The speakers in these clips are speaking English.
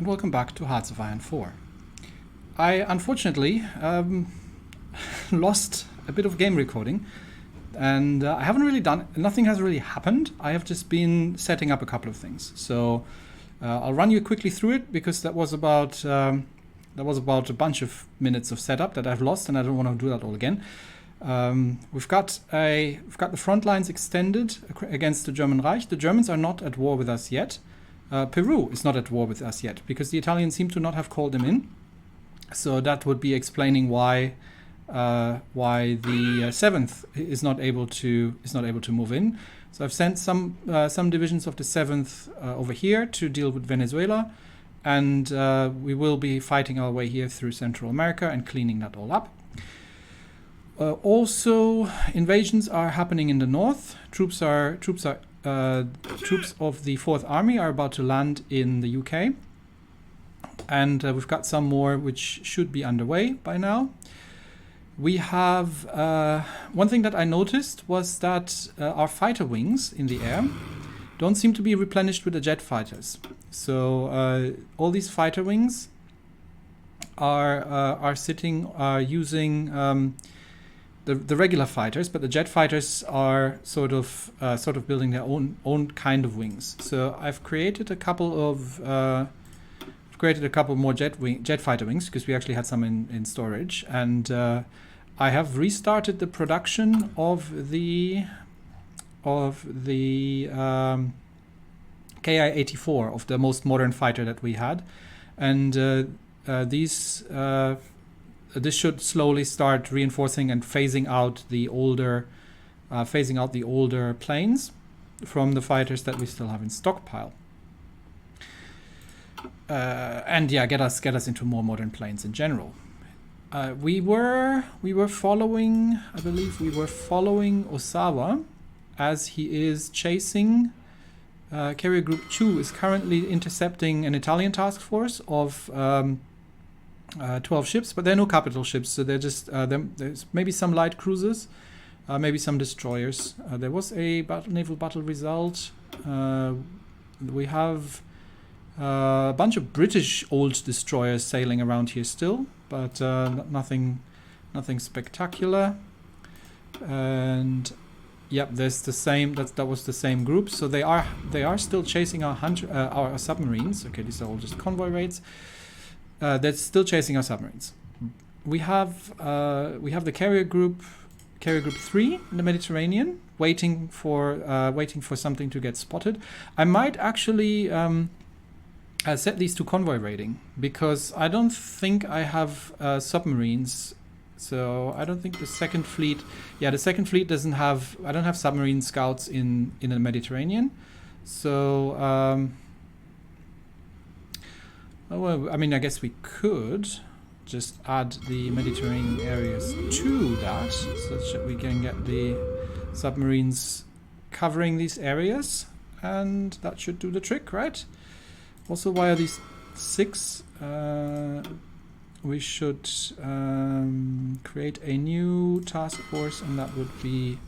welcome back to Hearts of Iron 4. I unfortunately lost a bit of game recording, and I haven't really done, nothing has really happened. I have just been setting up a couple of things. So I'll run you quickly through it, because that was about a bunch of minutes of setup that I've lost, and I don't want to do that all again. We've got the front lines extended against the German Reich. The Germans are not at war with us yet. Peru is not at war with us yet, because the Italians seem to not have called them in. So that would be explaining why the 7th is not able to move in. So I've sent some divisions of the 7th over here to deal with Venezuela, and we will be fighting our way here through Central America and cleaning that all up. Also, invasions are happening in the north. Troops of the 4th Army are about to land in the UK. And we've got some more which should be underway by now. We have one thing that I noticed was that our fighter wings in the air don't seem to be replenished with the jet fighters. So all these fighter wings are using the regular fighters, but the jet fighters are sort of building their own kind of wings. So I've created a couple more jet fighter wings, because we actually had some in storage, and I have restarted the production of the Ki-84, of the most modern fighter that we had, and this should slowly start reinforcing and phasing out the older planes from the fighters that we still have in stockpile. And yeah, get us into more modern planes in general. We were following Osawa, as he is chasing. Carrier Group 2 is currently intercepting an Italian task force of 12 ships, but there are no capital ships, so they're just there's maybe some light cruisers, maybe some destroyers. There was a naval battle result. We have a bunch of British old destroyers sailing around here still, but nothing spectacular. And yep, there's the same. That was the same group. So they are still chasing our submarines. Okay, these are all just convoy raids. They're still chasing our submarines. We have the carrier group 3 in the Mediterranean, waiting for something to get spotted. I might actually set these to convoy raiding, because I don't think I have submarines. So I don't think the second fleet. Yeah, the second fleet doesn't have. I don't have submarine scouts in the Mediterranean. So. Well, I mean, I guess we could just add the Mediterranean areas to that, so that we can get the submarines covering these areas, and that should do the trick, right? Also, via these 6, we should create a new task force, and that would be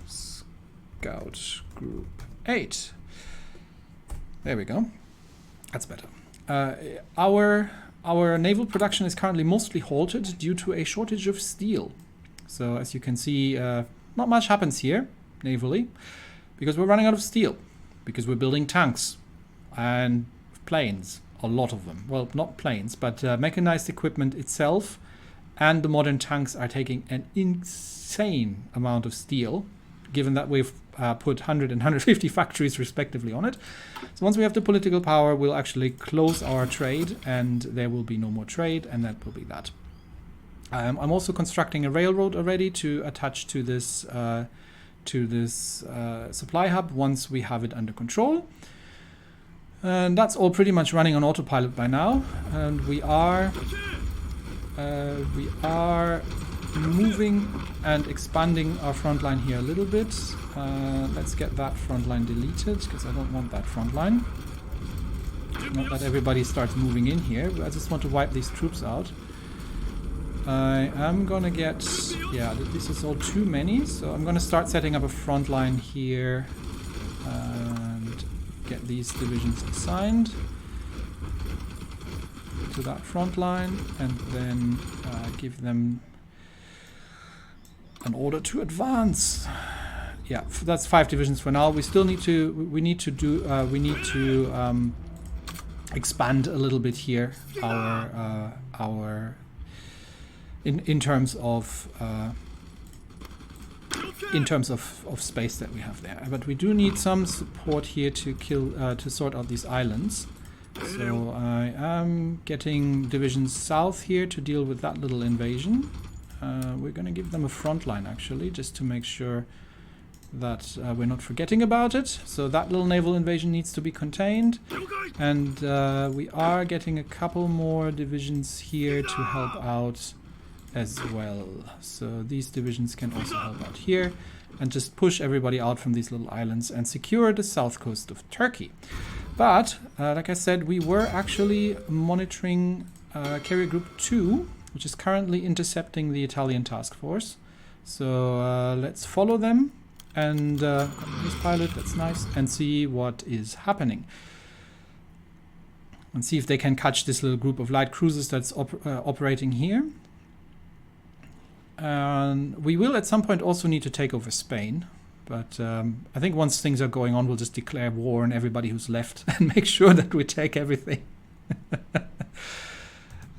Scout Group 8. There we go. That's better. Our naval production is currently mostly halted due to a shortage of steel. So as you can see, not much happens here navally, because we're running out of steel, because we're building tanks and planes, a lot of them. Well, not planes, but mechanized equipment itself, and the modern tanks are taking an insane amount of steel, given that we've put 100 and 150 factories respectively on it. So once we have the political power, we'll actually close our trade, and there will be no more trade, and that will be that. I'm also constructing a railroad already to attach to this supply hub once we have it under control. And that's all pretty much running on autopilot by now, and we are moving and expanding our front line here a little bit. Let's get that front line deleted, because I don't want that front line. Not that everybody starts moving in here, but I just want to wipe these troops out. I am gonna get... yeah, this is all too many, so I'm gonna start setting up a front line here and get these divisions assigned. to that front line, and then give them an order to advance. Yeah, that's 5 divisions for now. We still need to. We need to expand a little bit here. Our in terms of space that we have there. But we do need some support here to sort out these islands. So I am getting divisions south here to deal with that little invasion. We're going to give them a front line actually, just to make sure that we're not forgetting about it. So that little naval invasion needs to be contained, and we are getting a couple more divisions here to help out as well. So these divisions can also help out here and just push everybody out from these little islands and secure the south coast of Turkey. But like I said, we were actually monitoring Carrier Group 2, which is currently intercepting the Italian task force. So let's follow them. And this pilot, that's nice, and see what is happening. And see if they can catch this little group of light cruisers that's operating here. And we will at some point also need to take over Spain. But I think once things are going on, we'll just declare war on everybody who's left and make sure that we take everything.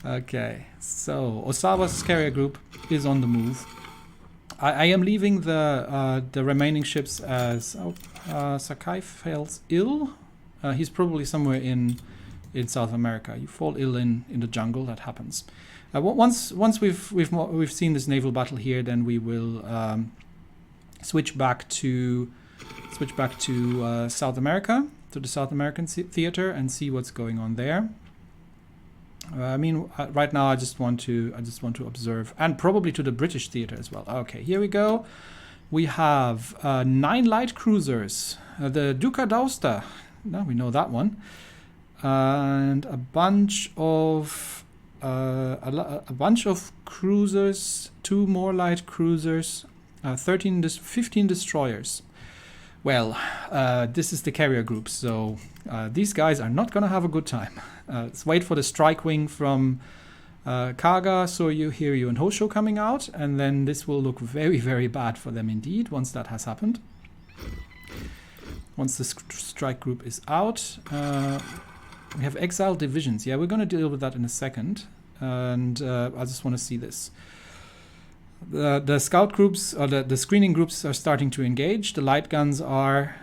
Okay, so Osawa's carrier group is on the move. I am leaving the remaining ships as Sakai falls ill. He's probably somewhere in South America. You fall ill in the jungle. That happens. Once we've seen this naval battle here, then we will switch back to South America, to the South American theater, and see what's going on there. I mean, right now I just want to observe, and probably to the British theater as well. Okay, here we go. We have 9 light cruisers, the Duca d'Aosta. Now we know that one, and a bunch of cruisers, 2 more light cruisers, 15 destroyers. Well, this is the carrier group, so these guys are not going to have a good time. Let's wait for the strike wing from Kaga, Soryu, Hiryu, and Hosho coming out, and then this will look very, very bad for them indeed once that has happened. Once the strike group is out, we have exiled divisions. Yeah, we're going to deal with that in a second, and I just want to see this. The scout groups, or the screening groups, are starting to engage. The light guns are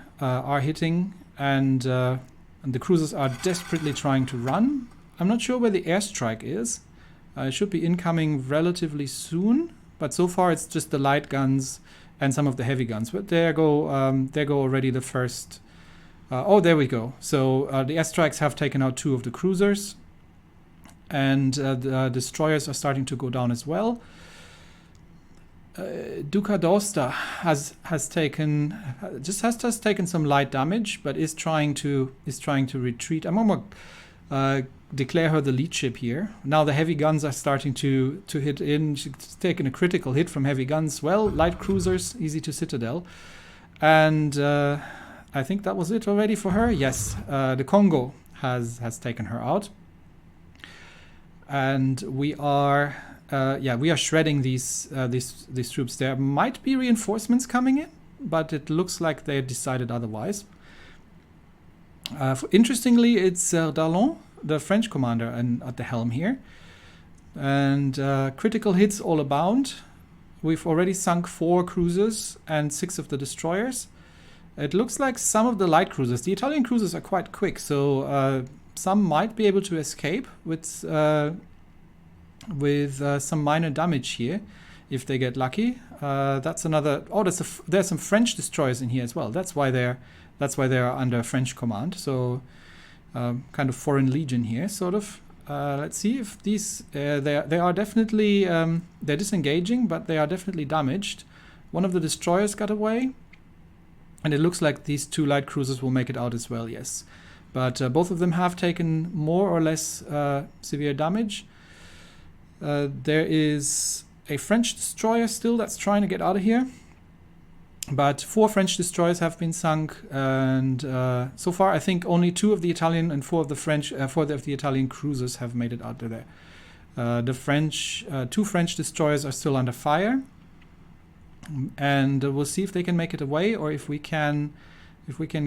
hitting, and the cruisers are desperately trying to run. I'm not sure where the airstrike is. It should be incoming relatively soon, but so far it's just the light guns and some of the heavy guns. But there go already the first. Oh, there we go. So the airstrikes have taken out 2 of the cruisers, and the destroyers are starting to go down as well. Duca d'Aosta has taken some light damage, but is trying to retreat. I'm going to declare her the lead ship here. Now the heavy guns are starting to hit in. She's taken a critical hit from heavy guns. Well, light cruisers, easy to citadel, and I think that was it already for her. Yes, the Congo has taken her out, and we are. We are shredding these troops. There might be reinforcements coming in, but it looks like they decided otherwise. Interestingly, it's Dallon, the French commander, at the helm here. And critical hits all abound. We've already sunk 4 cruisers and 6 of the destroyers. It looks like some of the light cruisers, the Italian cruisers, are quite quick, so some might be able to escape with some minor damage here, if they get lucky. That's another. Oh, there's some French destroyers in here as well. That's why they're under French command. So kind of foreign legion here, sort of. Let's see if these. They are definitely they're disengaging, but they are definitely damaged. One of the destroyers got away, and it looks like these 2 light cruisers will make it out as well. Yes, but both of them have taken more or less severe damage. There is a French destroyer still that's trying to get out of here. But 4 French destroyers have been sunk, and so far I think only 2 of the Italian and 4 of the French, 4 of the Italian cruisers have made it out of there. The French, 2 French destroyers are still under fire, and we'll see if they can make it away, or if we can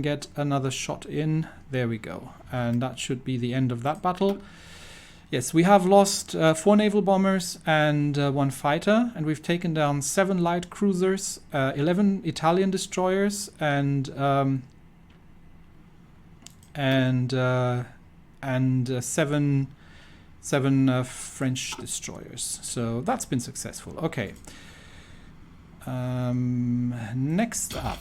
get another shot in. There we go, and that should be the end of that battle. Yes, we have lost 4 naval bombers and 1 fighter, and we've taken down 7 light cruisers, 11 Italian destroyers, and 7 French destroyers. So that's been successful. Okay. Next up,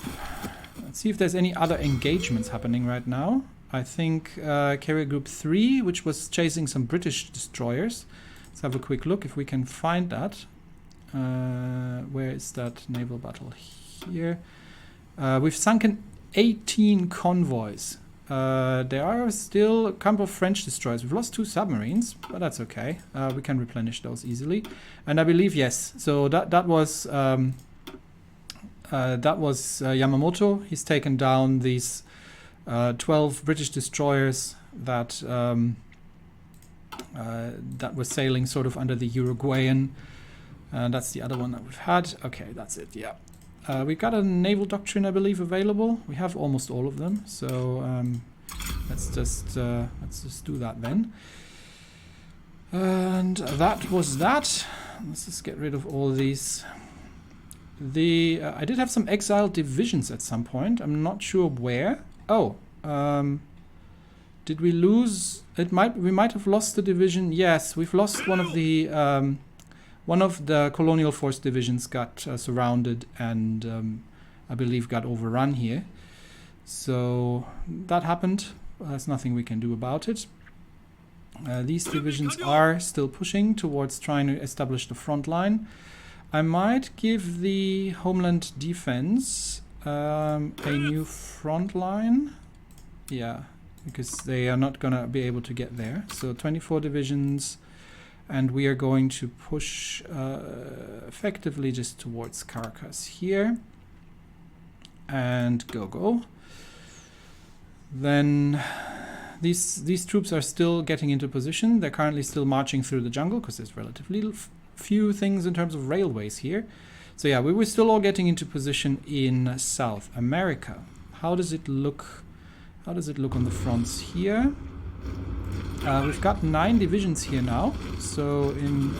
let's see if there's any other engagements happening right now. I think Carrier Group 3, which was chasing some British destroyers. Let's have a quick look if we can find that. Where is that naval battle? Here. We've sunken 18 convoys. There are still a couple of French destroyers. We've lost 2 submarines, but that's okay. We can replenish those easily. And I believe, yes, so that was Yamamoto. He's taken down these 12 British destroyers that that were sailing sort of under the Uruguayan. That's the other one that we've had. Okay, that's it. Yeah, we've got a naval doctrine, I believe, available. We have almost all of them. So let's just do that then. And that was that. Let's just get rid of all these. I did have some exiled divisions at some point. I'm not sure where. Oh, did we lose? We might have lost the division. Yes, we've lost one of the colonial force divisions got surrounded and I believe got overrun here. So that happened. There's nothing we can do about it. These divisions are still pushing towards trying to establish the front line. I might give the Homeland Defense a new front line. Yeah, because they are not gonna be able to get there. So 24 divisions, and we are going to push effectively just towards Caracas here. And go. Then these troops are still getting into position. They're currently still marching through the jungle because there's relatively few things in terms of railways here. So yeah, we were still all getting into position in South America. How does it look? How does it look on the fronts here? We've got 9 divisions here now. So in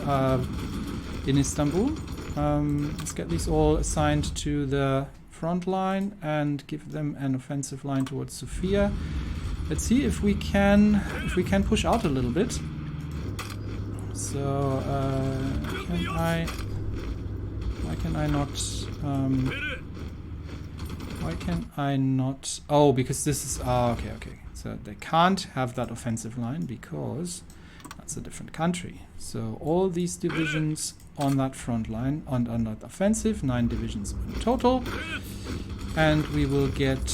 Istanbul, let's get these all assigned to the front line and give them an offensive line towards Sofia. Let's see if we can push out a little bit. So why can I not? Oh, because this is okay. So they can't have that offensive line because that's a different country. So all these divisions on that front line on that offensive, 9 divisions in total, and we will get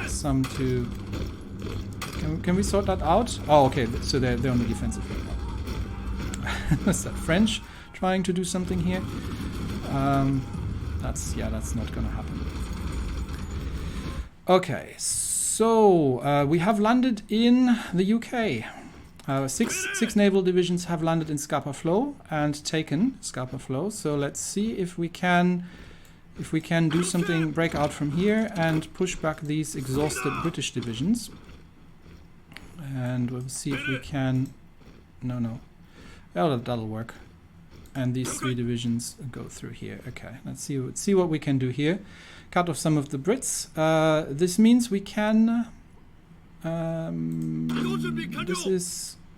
some to. Can we sort that out? Oh, okay. So they're on the defensive. Is that French trying to do something here? That's not gonna happen. Okay, so we have landed in the UK. Six naval divisions have landed in Scapa Flow and taken Scapa Flow. So let's see if we can do something, break out from here and push back these exhausted British divisions. And we'll see if we can. No. Oh, that'll work. And these 3 divisions go through here. Okay, let's see what we can do here. Cut off some of the Brits. This means we can.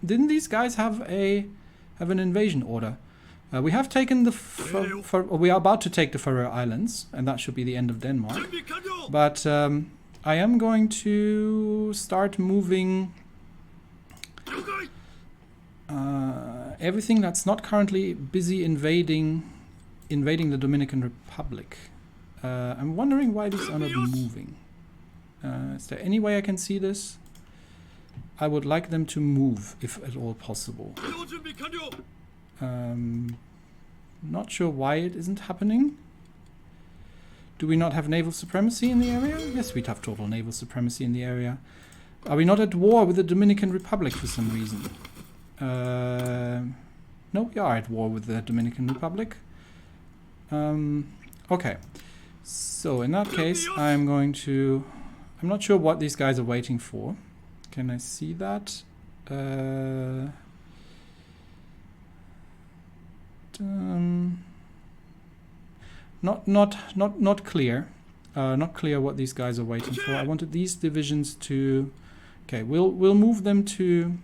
Didn't these guys have an invasion order? We have taken we are about to take the Faroe Islands, and that should be the end of Denmark. But I am going to start moving everything that's not currently busy invading the Dominican Republic. I'm wondering why these are not moving. Is there any way I can see this? I would like them to move, if at all possible. Not sure why it isn't happening. Do we not have naval supremacy in the area? Yes, we have total naval supremacy in the area. Are we not at war with the Dominican Republic for some reason? No, we are at war with the Dominican Republic. Okay. So in that case, I'm not sure what these guys are waiting for. Can I see that? Not clear. Not clear what these guys are waiting for. I wanted these divisions to. Okay, we'll move them to.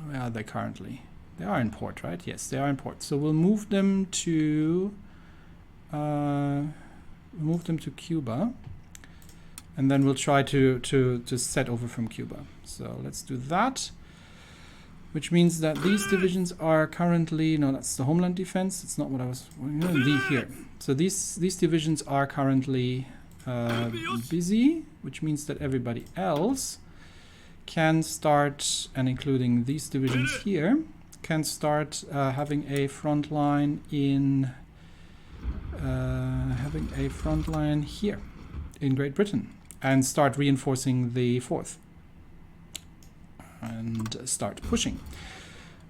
Where are they currently? They are in port, right? Yes, they are in port. So we'll move them to. Move them to Cuba, and then we'll try to set over from Cuba. So let's do that. Which means that these divisions are currently, no, that's the Homeland Defense. It's not what I was, here. So these divisions are currently busy, which means that everybody else can start, and including these divisions here, can start having a front line in, here in Great Britain, and start reinforcing the 4th. And start pushing.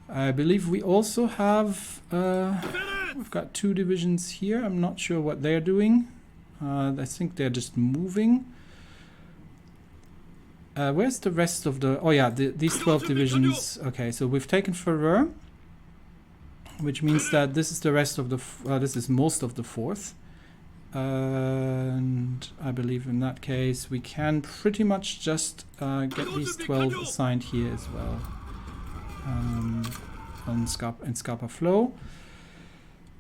I believe we also have we've got 2 divisions here. I'm not sure what they're doing. I think they're just moving. Where's the rest of the? Oh yeah, these 12 divisions. Okay, so we've taken Ferrer, which means that this is the rest of the. This is most of the 4th. And I believe in that case we can pretty much just get these 12 assigned here as well in Scapa Flow,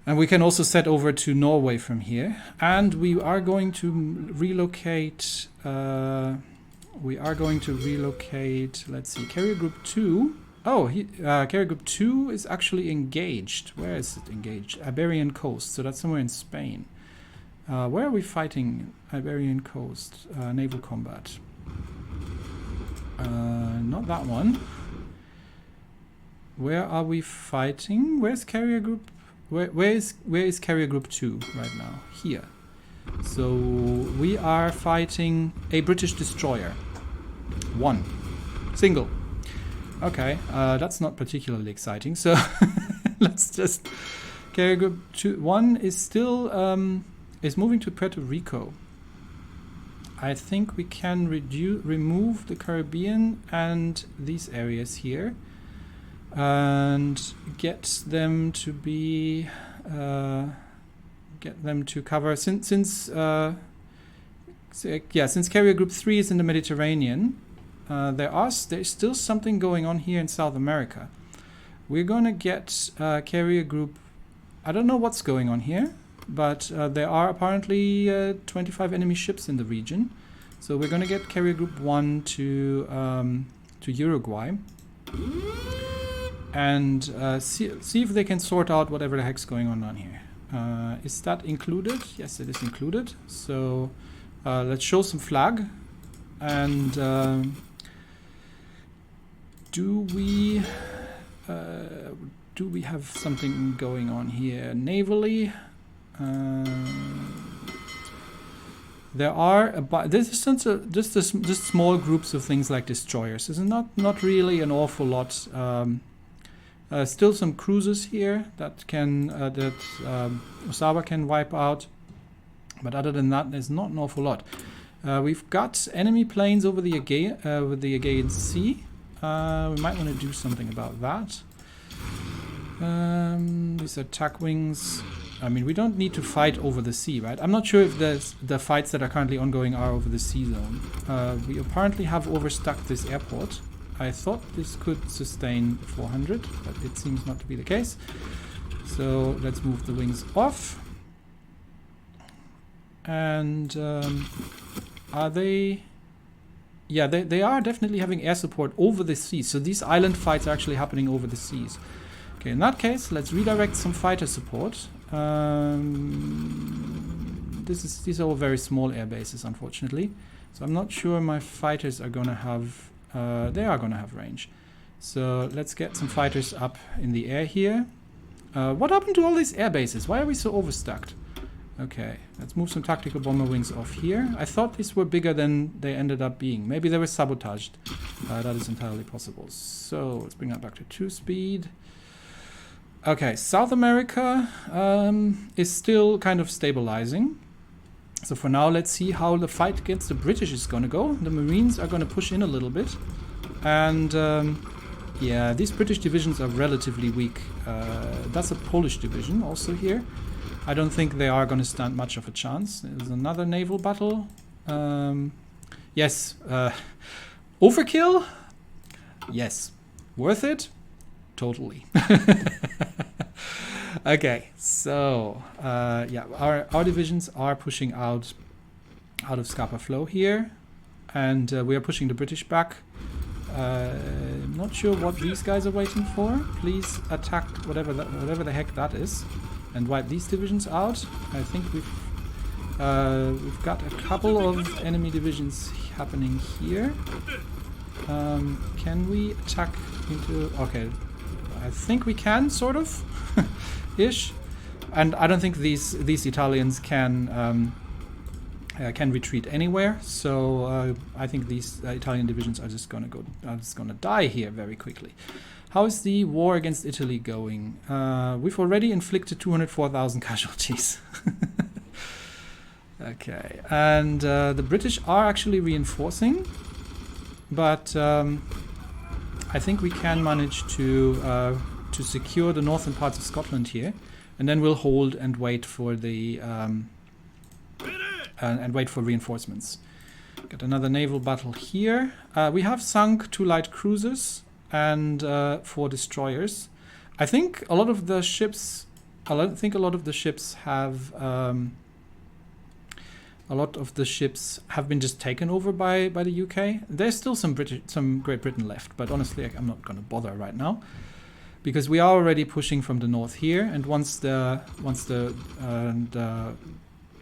and we can also set over to Norway from here, and we are going to relocate let's see, Carrier Group 2. Oh, Carrier Group 2 is actually engaged. Where is it engaged? Iberian Coast, so that's somewhere in Spain. Where are we fighting? Iberian Coast, naval combat. Not that one. Where are we fighting? Where's Carrier Group? Where is Carrier Group 2 right now? Here. So we are fighting a British destroyer. 1. Single. Okay, that's not particularly exciting. So let's just. Carrier Group 1 is still. Is moving to Puerto Rico. I think we can remove the Caribbean and these areas here and get them to be cover since Carrier Group 3 is in the Mediterranean. There's still something going on here in South America. We're gonna get Carrier Group. I don't know what's going on here. But there are apparently 25 enemy ships in the region. So we're going to get Carrier Group 1 to Uruguay. And see if they can sort out whatever the heck's going on here. Is that included? Yes, it is included. So let's show some flag. And do we have something going on here navally? There are this is just small groups of things like destroyers. This is not really an awful lot. Still some cruisers here that Osawa can wipe out, but other than that, there's not an awful lot. We've got enemy planes over the Aegean Sea. We might want to do something about that. These are attack wings. I mean, we don't need to fight over the sea, right? I'm not sure if the fights that are currently ongoing are over the sea zone. We apparently have overstuck this airport. I thought this could sustain 400, but it seems not to be the case. So let's move the wings off. And are they... Yeah, they are definitely having air support over the seas. So these island fights are actually happening over the seas. Okay, in that case, let's redirect some fighter support. These are all very small air bases, unfortunately. So I'm not sure my fighters are going to have... they are going to have range. So let's get some fighters up in the air here. What happened to all these air bases? Why are we so overstacked? Okay, let's move some tactical bomber wings off here. I thought these were bigger than they ended up being. Maybe they were sabotaged. That is entirely possible. So let's bring that back to 2 speed. Okay, South America is still kind of stabilizing. So for now, let's see how the fight against the British is going to go. The Marines are going to push in a little bit. And yeah, these British divisions are relatively weak. That's a Polish division also here. I don't think they are going to stand much of a chance. There's another naval battle. Yes. Overkill? Yes. Worth it? Totally. Okay, so yeah, our divisions are pushing out of Scapa Flow here, and we are pushing the British back. I'm not sure what these guys are waiting for. Please attack whatever the heck that is, and wipe these divisions out. I think we've got a couple of enemy divisions happening here. Can we attack into? Okay, I think we can, sort of, ish. And I don't think these Italians can retreat anywhere. So I think these Italian divisions are just gonna die here very quickly. How is the war against Italy going? We've already inflicted 204,000 casualties. Okay, and the British are actually reinforcing, but I think we can manage to secure the northern parts of Scotland here, and then we'll hold and wait for the wait for reinforcements. Got another naval battle here. We have sunk 2 light cruisers and 4 destroyers. I think a lot of the ships. Have been just taken over by the UK. There's still some Great Britain left, but honestly, I'm not going to bother right now, because we are already pushing from the north here, and once the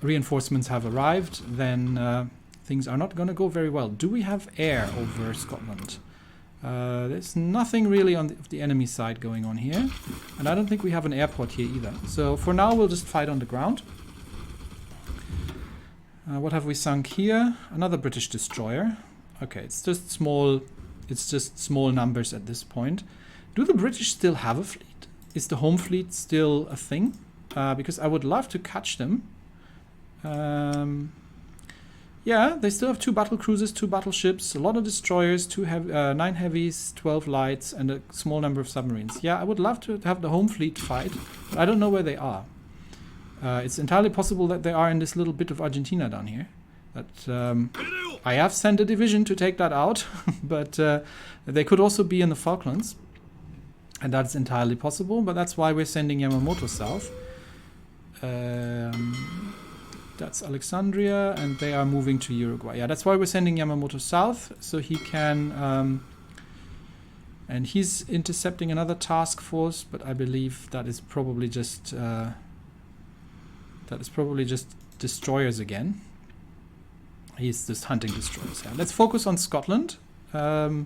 reinforcements have arrived, then things are not going to go very well. Do we have air over Scotland? There's nothing really on the enemy side going on here, and I don't think we have an airport here either. So for now, we'll just fight on the ground. What have we sunk here? Another British destroyer. Okay, it's just small numbers at this point. Do the British still have a fleet? Is the home fleet still a thing? Because I would love to catch them. Yeah, they still have 2 battle cruisers, 2 battleships, a lot of destroyers, 9 heavies, 12 lights, and a small number of submarines. Yeah, I would love to have the home fleet fight, but I don't know where they are. It's entirely possible that they are in this little bit of Argentina down here. That I have sent a division to take that out, but they could also be in the Falklands. And that's entirely possible, but that's why we're sending Yamamoto south. That's Alexandria, and they are moving to Uruguay. Yeah, that's why we're sending Yamamoto south, so he can... and he's intercepting another task force, but I believe that is probably just... destroyers again. He's just hunting destroyers. Yeah. Let's focus on Scotland. We've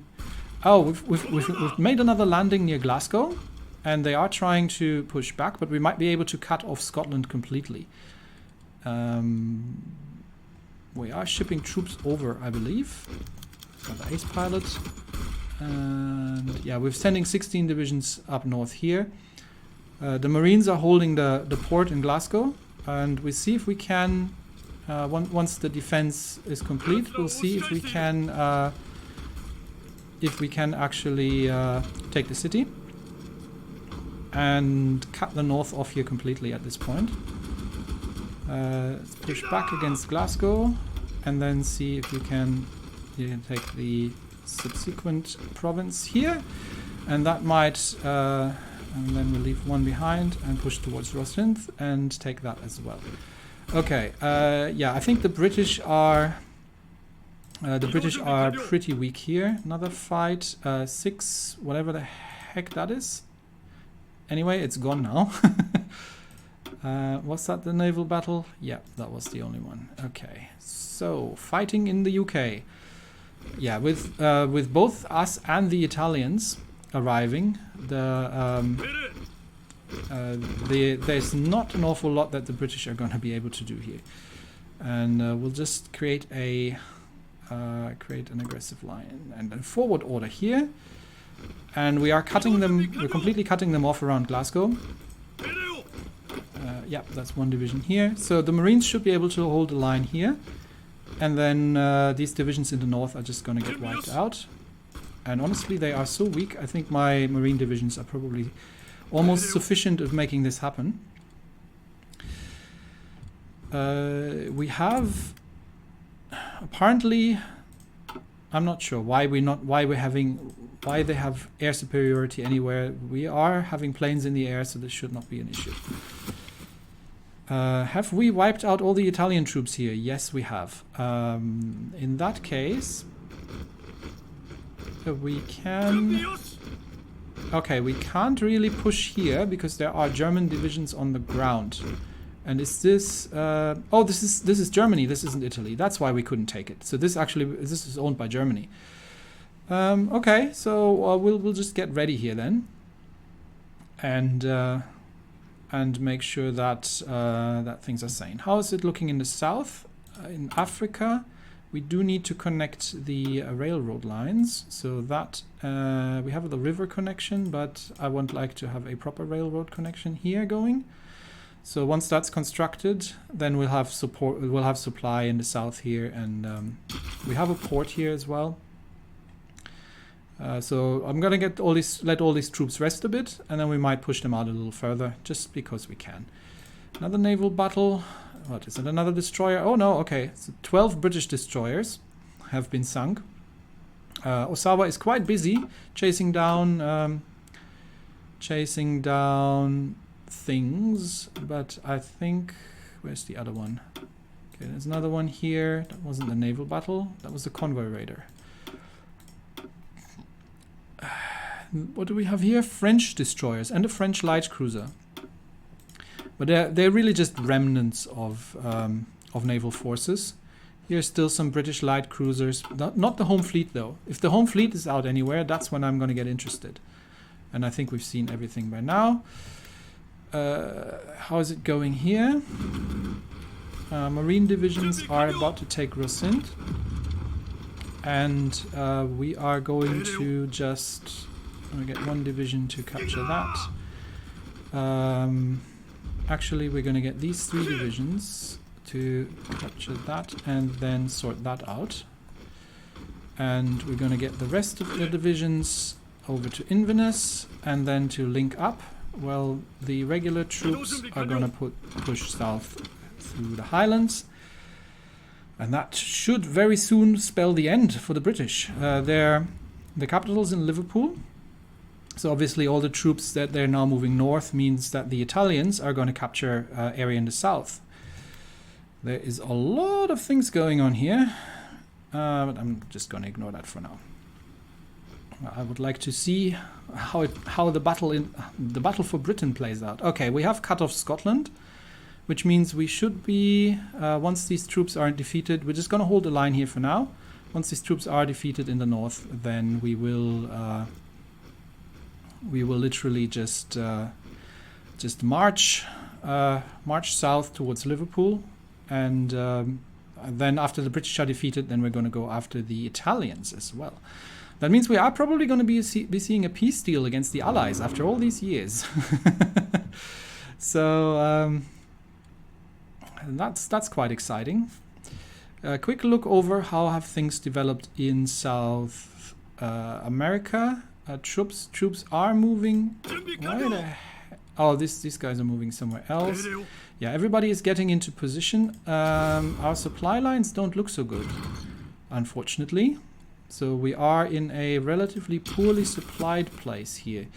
made another landing near Glasgow, and they are trying to push back, but we might be able to cut off Scotland completely. We are shipping troops over, I believe. Got the ace pilot. And yeah, we're sending 16 divisions up north here. The Marines are holding the port in Glasgow. And we see if we can, once the defense is complete, we'll see if we can actually take the city and cut the north off here completely at this point. Let's push back against Glasgow and then see if we can take the subsequent province here, and that might. And then we'll leave 1 behind and push towards Roslinth and take that as well. Okay, yeah, I think the British are pretty weak here. Another fight, 6, whatever the heck that is. Anyway, it's gone now. Was that the naval battle? Yeah, that was the only one. Okay, so fighting in the UK. Yeah, with both us and the Italians arriving, There's not an awful lot that the British are going to be able to do here. And we'll just create an aggressive line and a forward order here. And we are cutting them, we're completely cutting them off around Glasgow. Yeah, that's one division here. So the Marines should be able to hold the line here. And then these divisions in the north are just going to get wiped out. And honestly, they are so weak. I think my Marine divisions are probably almost sufficient of making this happen. We have apparently, I'm not sure why they have air superiority anywhere. We are having planes in the air, so this should not be an issue. Have we wiped out all the Italian troops here? Yes, we have. In that case, we can... Okay, we can't really push here because there are German divisions on the ground. And is this... oh, this is Germany. This isn't Italy. That's why we couldn't take it. So this is owned by Germany. Okay, so we'll just get ready here then, and make sure that that things are sane. How is it looking in the south? In Africa, we do need to connect the railroad lines, so that we have the river connection, but I would like to have a proper railroad connection here going. So once that's constructed, then we'll have support. We'll have supply in the south here, and we have a port here as well. So I'm gonna let all these troops rest a bit, and then we might push them out a little further, just because we can. Another naval battle. What is it? Another destroyer? Oh no, okay. So 12 British destroyers have been sunk. Osawa is quite busy chasing down things, but I think... Where's the other one? Okay, there's another one here. That wasn't the naval battle. That was the convoy raider. What do we have here? French destroyers and a French light cruiser. But they're really just remnants of naval forces. Here's still some British light cruisers. Not the home fleet though. If the home fleet is out anywhere, that's when I'm going to get interested. And I think we've seen everything by now. How is it going here? Marine divisions are about to take Rosint. And we are going to just... I'm going to get one division to capture that. Actually, we're going to get these 3 divisions to capture that and then sort that out. And we're going to get the rest of the divisions over to Inverness and then to link up. Well, the regular troops are going to push south through the Highlands. And that should very soon spell the end for the British. The capital's in Liverpool. So obviously all the troops that they're now moving north means that the Italians are going to capture area in the south. There is a lot of things going on here, but I'm just going to ignore that for now. I would like to see how the battle for Britain plays out. Okay, we have cut off Scotland, which means we should be once these troops aren't defeated. We're just going to hold the line here for now. Once these troops are defeated in the north, then we will literally just march south towards Liverpool, and then after the British are defeated, then we're going to go after the Italians as well. That means we are probably going to be seeing a peace deal against the Allies after all these years. So that's quite exciting. A quick look over how have things developed in South America. Troops are moving. Why the heck? Oh, these guys are moving somewhere else. Yeah, everybody is getting into position. Our supply lines don't look so good, unfortunately. So we are in a relatively poorly supplied place here.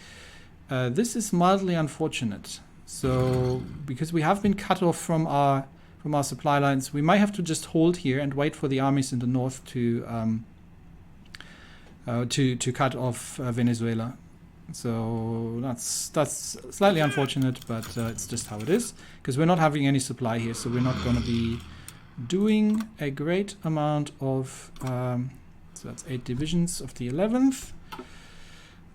This is mildly unfortunate. So because we have been cut off from our supply lines, we might have to just hold here and wait for the armies in the north to cut off Venezuela. So that's slightly unfortunate, but it's just how it is, because we're not having any supply here, so we're not going to be doing a great amount of so that's 8 divisions of the 11th.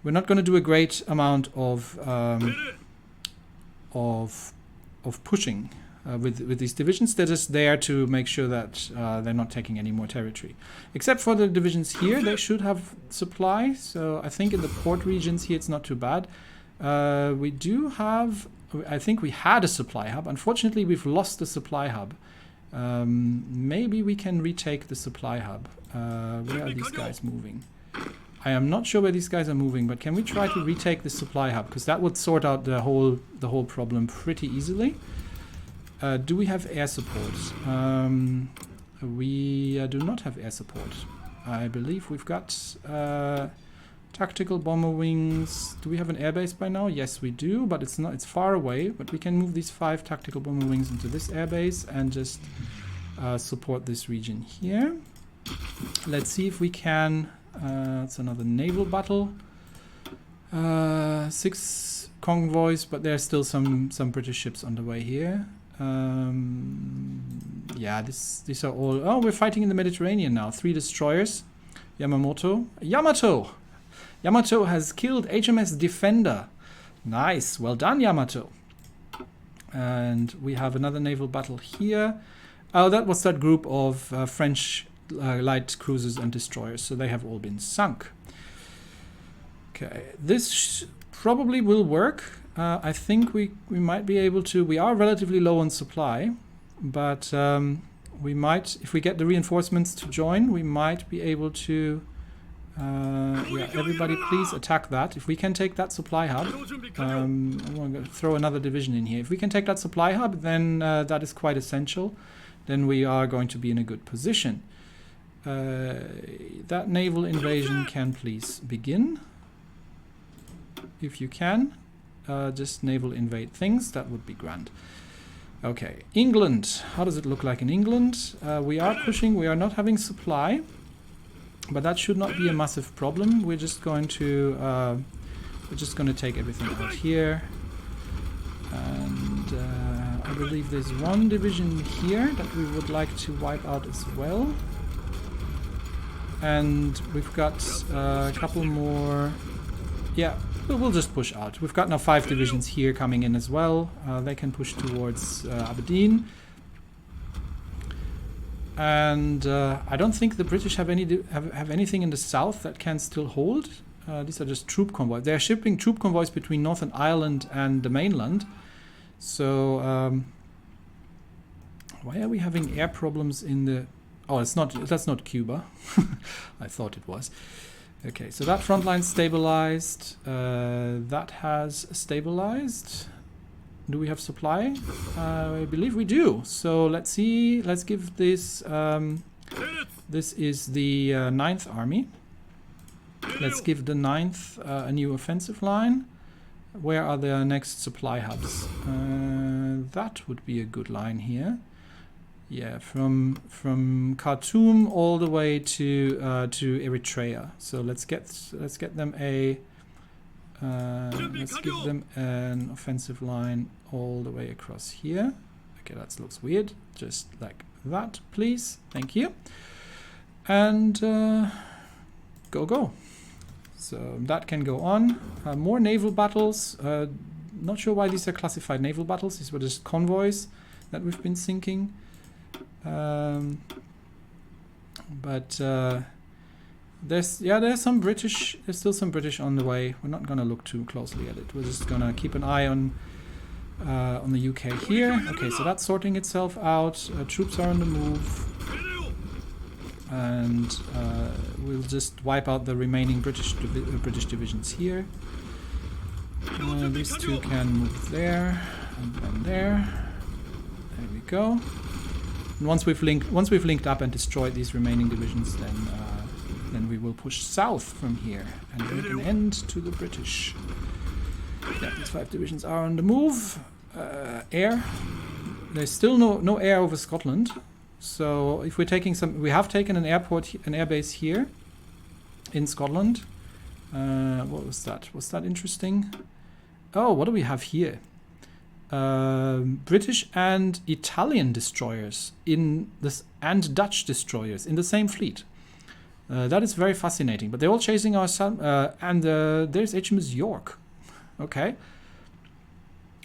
We're not going to do a great amount of of pushing with these divisions. They're just there to make sure that they're not taking any more territory. Except for the divisions here, they should have supply. So I think in the port regions here, it's not too bad. We do have, I think we had a supply hub. Unfortunately, we've lost the supply hub. Maybe we can retake the supply hub. Where are these guys moving? I am not sure where these guys are moving, but can we try to retake the supply hub? Because that would sort out the whole problem pretty easily. Do we have air support? We do not have air support. I believe we've got tactical bomber wings. Do we have an airbase by now? Yes, we do, but it's not. It's far away. But we can move these 5 tactical bomber wings into this airbase and just support this region here. Let's see if we can. It's another naval battle. 6 convoys, but there's still some British ships on the way here. Yeah, these are all. Oh, we're fighting in the Mediterranean now. 3 destroyers. Yamato has killed HMS Defender. Nice, well done, Yamato. And we have another naval battle here. Oh, that was that group of French light cruisers and destroyers. So they have all been sunk. Okay, this probably will work. I think we might be able to. We are relatively low on supply, but we might, if we get the reinforcements to join, we might be able to. Yeah, everybody please attack that. If we can take that supply hub, I'm going to throw another division in here. If we can take that supply hub, then that is quite essential. Then we are going to be in a good position. That naval invasion can please begin. If you can, just naval invade things, that would be grand. Okay, England. How does it look like in England? We are pushing, we are not having supply. But that should not be a massive problem. We're just going to take everything out here, and I believe there's 1 division here that we would like to wipe out as well. And we've got a couple more. Yeah, we'll just push out. We've got now 5 divisions here coming in as well. They can push towards Aberdeen. And I don't think the British have anything in the south that can still hold. These are just troop convoys. They're shipping troop convoys between Northern Ireland and the mainland. So why are we having air problems in the? Oh, it's not. That's not Cuba. I thought it was. Okay, so that front line stabilized. That has stabilized. Do we have supply? I believe we do. So let's see. Let's give this. This is the 9th Army. Let's give the 9th a new offensive line. Where are the next supply hubs? That would be a good line here. Yeah, from Khartoum all the way to Eritrea. So let's get them a. Let's give them an offensive line all the way across here. Okay, that looks weird. Just like that, please. Thank you. And go. So that can go on. More naval battles. Not sure why these are classified naval battles. These were just convoys that we've been sinking. But there's some British. There's still some British on the way. We're not gonna look too closely at it. We're just gonna keep an eye on the UK here. Okay, so that's sorting itself out. Troops are on the move, and we'll just wipe out the remaining British divisions here. These 2 can move there and there. There we go. And once we've linked up and destroyed these remaining divisions, then we will push south from here and make an end to the British. Yeah, these 5 divisions are on the move. Air. There's still no air over Scotland. So if we're taking we have taken an airbase here in Scotland. What was that? Was that interesting? Oh, what do we have here? British and Italian destroyers and Dutch destroyers in the same fleet. That is very fascinating. But they're all chasing our sun. And there's HMS York. Okay.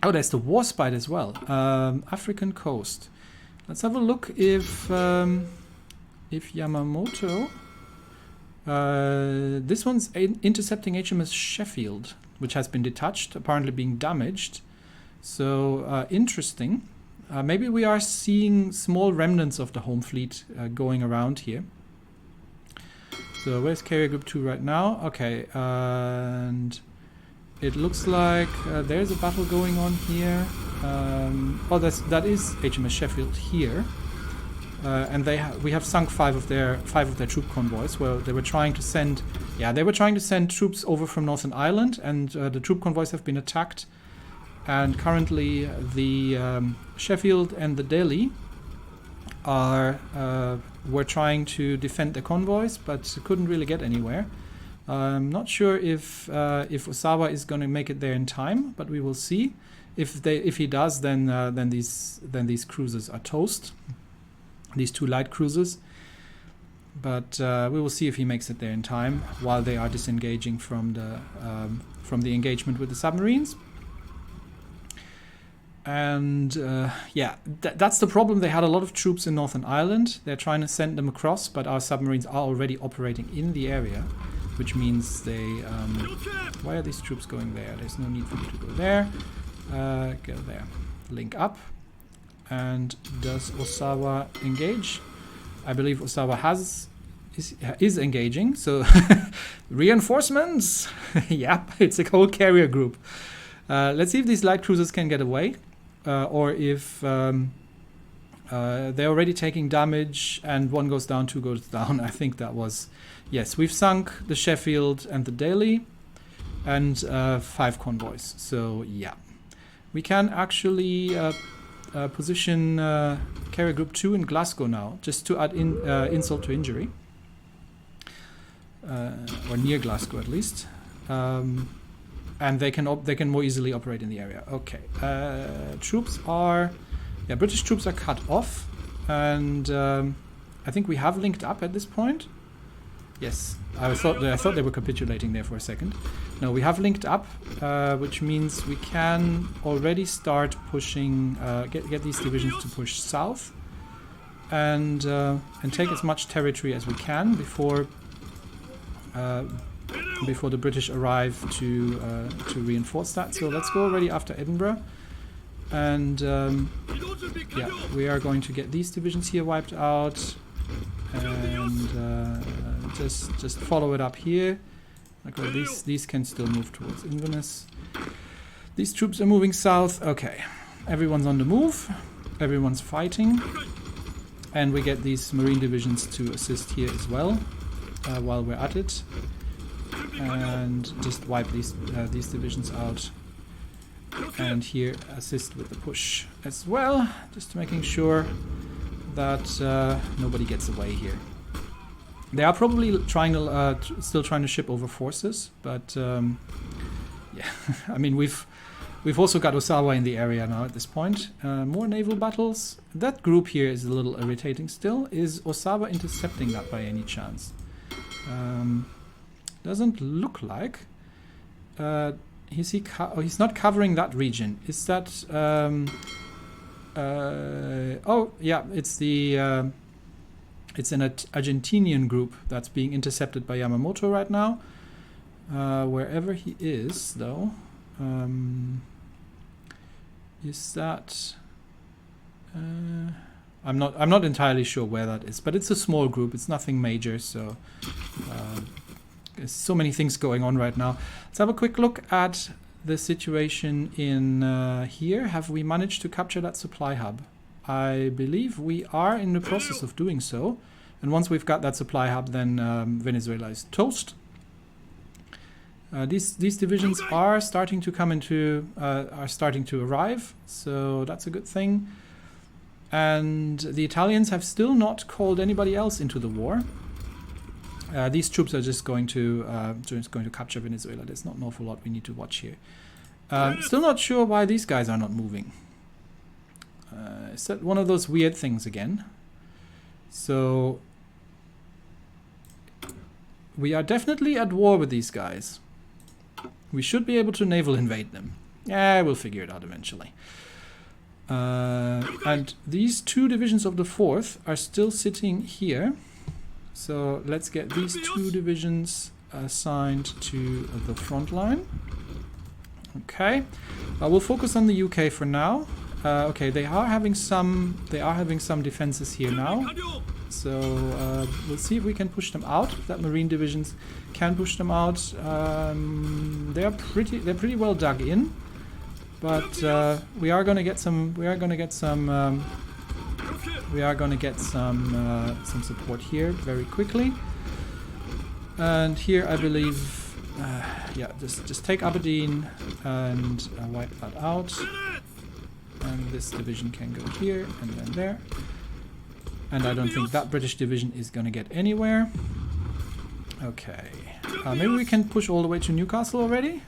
Oh, there's the war spite as well. African coast. Let's have a look if Yamamoto. This one's intercepting HMS Sheffield, which has been detached, apparently being damaged. So interesting. Maybe we are seeing small remnants of the home fleet going around here. So where's Carrier Group 2 right now? Okay, and it looks like there's a battle going on here. Oh, that is HMS Sheffield here, and we have sunk five of their troop convoys. Well, they were trying to send, troops over from Northern Ireland, and the troop convoys have been attacked. And currently, the Sheffield and the Delhi were trying to defend the convoys, but couldn't really get anywhere. I'm not sure if Osawa is going to make it there in time, but we will see. If he does, then these cruisers are toast. These two light cruisers. But we will see if he makes it there in time while they are disengaging from the engagement with the submarines. And that's the problem. They had a lot of troops in Northern Ireland. They're trying to send them across, but our submarines are already operating in the area, which means they... why are these troops going there? There's no need for you to go there. Go there. Link up. And does Osawa engage? I believe Osawa is engaging, so reinforcements! Yep, it's a whole carrier group. Let's see if these light cruisers can get away, or if they're already taking damage and one goes down, two goes down. I think that was... Yes, we've sunk the Sheffield and the Daily and 5 convoys. So, yeah. We can actually position Carrier Group 2 in Glasgow now, just to add insult to injury. Or near Glasgow, at least. And they can more easily operate in the area. Okay. Troops are... Yeah, British troops are cut off. And I think we have linked up at this point. Yes, I thought they were capitulating there for a second. No, we have linked up, which means we can already start pushing, get these divisions to push south, and take as much territory as we can before the British arrive to reinforce that. So let's go already after Edinburgh, and yeah, we are going to get these divisions here wiped out. And just follow it up here. Okay, these can still move towards Inverness. These troops are moving south. Okay, everyone's on the move. Everyone's fighting, and we get these marine divisions to assist here as well while we're at it, and just wipe these divisions out. And here assist with the push as well, just making sure that nobody gets away here. They are probably still trying to ship over forces, but yeah, I mean we've also got Osawa in the area now at this point. More naval battles. That group here is a little irritating still. Is Osawa intercepting that by any chance? Doesn't look like. He's not covering that region. Is that? Oh yeah, it's the it's an Argentinian group that's being intercepted by Yamamoto right now. Wherever he is, though, is that? I'm not entirely sure where that is, but it's a small group. It's nothing major, so there's so many things going on right now. Let's have a quick look at the situation in here. Have we managed to capture that supply hub? I believe we are in the process of doing so. And once we've got that supply hub, then Venezuela is toast. These divisions are starting to come into, are starting to arrive, so that's a good thing. And the Italians have still not called anybody else into the war. These troops are just going to capture Venezuela. There's not an awful lot we need to watch here. Still not sure why these guys are not moving. Is that one of those weird things again? So we are definitely at war with these guys. We should be able to naval invade them. Yeah, we'll figure it out eventually. And these 2 divisions of the 4th are still sitting here. So let's get these 2 divisions assigned to the front line. Okay, we'll focus on the UK for now. Okay, they are having some defenses here now. So we'll see if we can push them out. If that Marine divisions can push them out. They're pretty well dug in. But we are going to get some support here very quickly. And here I believe, yeah, just take Aberdeen and wipe that out. And this division can go here and then there. And I don't think that British division is going to get anywhere. Okay, maybe we can push all the way to Newcastle already.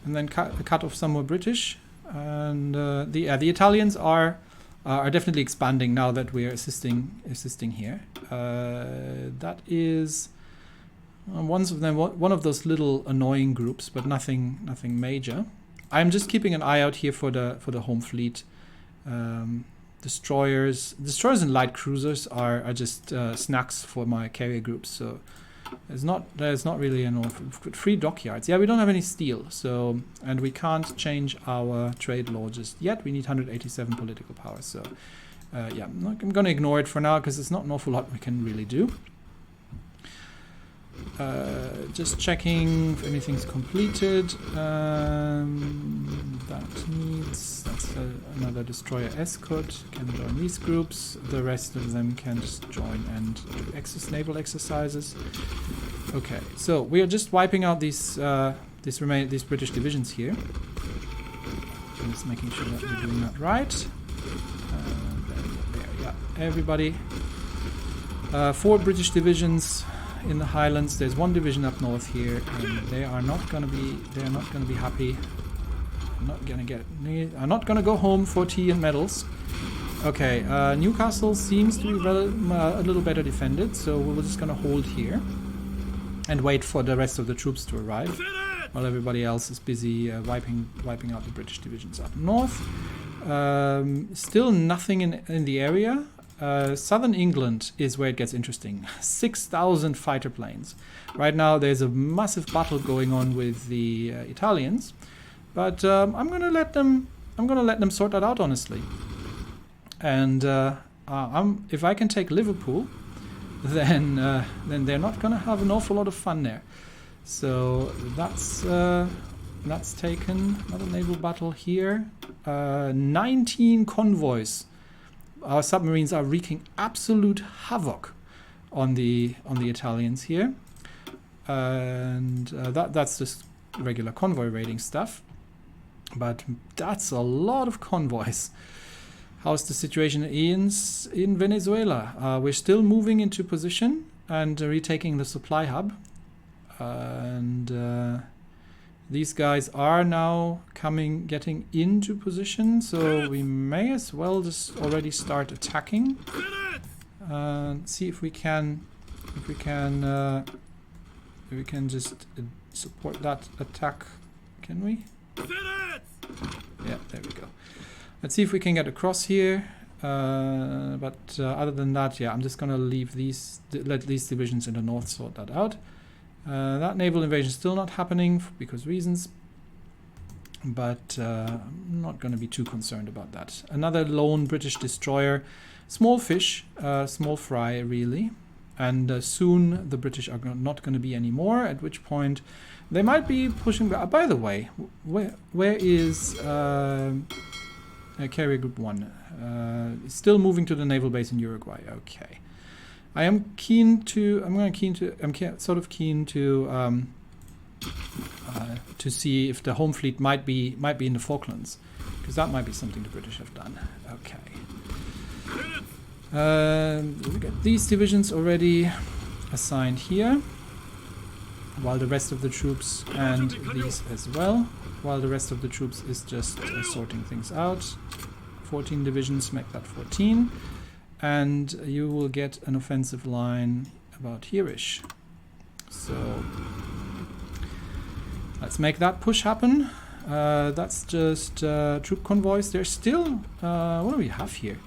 And then cut off some more British, and the Italians are definitely expanding now that we are assisting here. That is one of those little annoying groups, but nothing major. I'm just keeping an eye out here for the home fleet. Destroyers and light cruisers are just snacks for my carrier groups. So. There's not really an awful 3 dockyards. Yeah, we don't have any steel, so and we can't change our trade law just yet. We need 187 political power. So yeah, I'm gonna ignore it for now because there's not an awful lot we can really do. Just checking if anything's completed. That's another destroyer escort can join these groups. The rest of them can just join and do naval exercises. Okay, so we are just wiping out these British divisions here. I'm just making sure that we're doing that right. There, yeah, everybody. 4 British divisions in the Highlands. There's 1 division up north here, and they are not gonna be happy. I'm not gonna go home for tea and medals. Okay, Newcastle seems to be a little better defended, so we're just gonna hold here and wait for the rest of the troops to arrive while everybody else is busy wiping out the British divisions up north. Still nothing in the area. Southern England is where it gets interesting. 6,000 fighter planes. Right now there's a massive battle going on with the Italians, but I'm gonna let them sort that out, honestly. And if I can take Liverpool, then they're not gonna have an awful lot of fun there. So that's taken. Another naval battle here. 19 convoys. Our submarines are wreaking absolute havoc on the Italians here, and that's just regular convoy raiding stuff. But that's a lot of convoys. How's the situation in Venezuela? We're still moving into position and retaking the supply hub, and these guys are now getting into position, so we may as well just already start attacking. See if we can just support that attack. Can we? Yeah, there we go. Let's see if we can get across here. But other than that, yeah, I'm just gonna let these divisions in the north sort that out. That naval invasion is still not happening because reasons, but I'm not going to be too concerned about that. Another lone British destroyer, small fish, small fry really, and soon the British are not going to be anymore, at which point they might be pushing back. By the way, where is Carrier Group 1? Still moving to the naval base in Uruguay. Okay. I'm keen to see if the home fleet might be in the Falklands, because that might be something the British have done. Okay. We got these divisions already assigned here, while the rest of the troops, and these as well, while the rest of the troops is just sorting things out. 14 divisions make that 14. And you will get an offensive line about here-ish. So let's make that push happen. That's just troop convoys. There's still... what do we have here?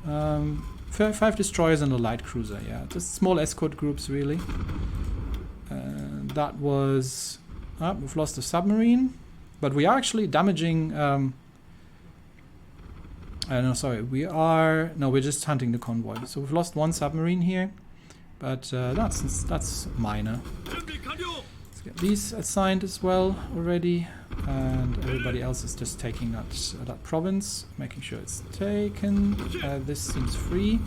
5 destroyers and a light cruiser, yeah. Just small escort groups, really. That was... we've lost a submarine. But we are actually damaging... no, sorry. we're just hunting the convoy. So we've lost one submarine here. But that's minor. Let's get these assigned as well already. And everybody else is just taking that province, making sure it's taken. This seems free,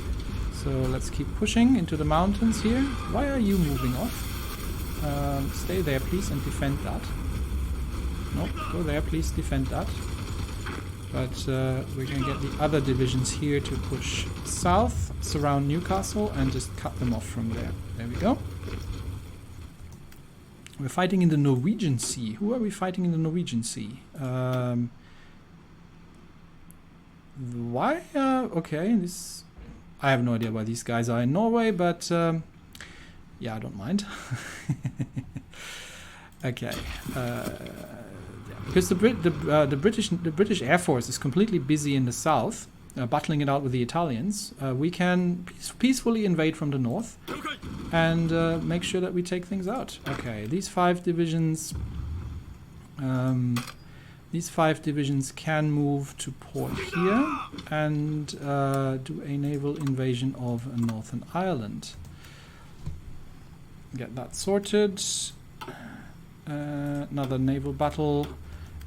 so let's keep pushing into the mountains here. Why are you moving off? Stay there, please, and defend that. Nope, go there, please, defend that. But we're going to get the other divisions here to push south, surround Newcastle, and just cut them off from there. There we go. We're fighting in the Norwegian Sea. Who are we fighting in the Norwegian Sea? Why? Okay, this... I have no idea why these guys are in Norway, but... yeah, I don't mind. Okay. Because the British Air Force is completely busy in the south, battling it out with the Italians. We can peacefully invade from the north and make sure that we take things out. Okay, these 5 divisions. These 5 divisions can move to port here and do a naval invasion of Northern Ireland. Get that sorted. Another naval battle.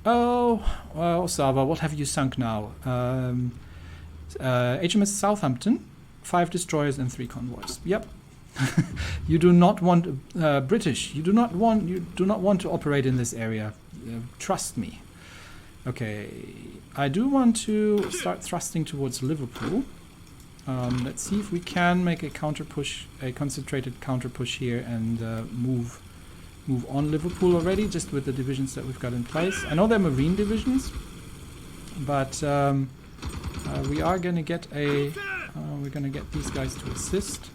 Oh, Osava, what have you sunk now? HMS Southampton, 5 destroyers and 3 convoys. Yep. You do not want British. You do not want to operate in this area. Trust me. Okay, I do want to start thrusting towards Liverpool. Let's see if we can make a counter push, a concentrated counter push here, and move on Liverpool already, just with the divisions that we've got in place. I know they're marine divisions, but we are going to get we're going to get these guys to assist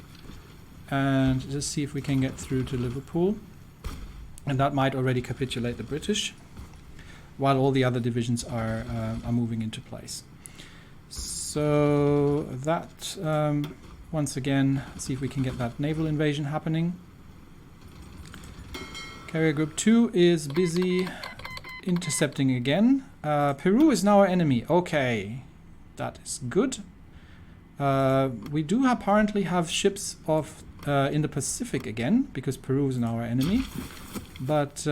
and just see if we can get through to Liverpool, and that might already capitulate the British while all the other divisions are moving into place. So that once again, see if we can get that naval invasion happening. Carrier Group 2 is busy intercepting again. Peru is now our enemy. Okay, that is good. We do apparently have ships of in the Pacific again, because Peru is now our enemy. But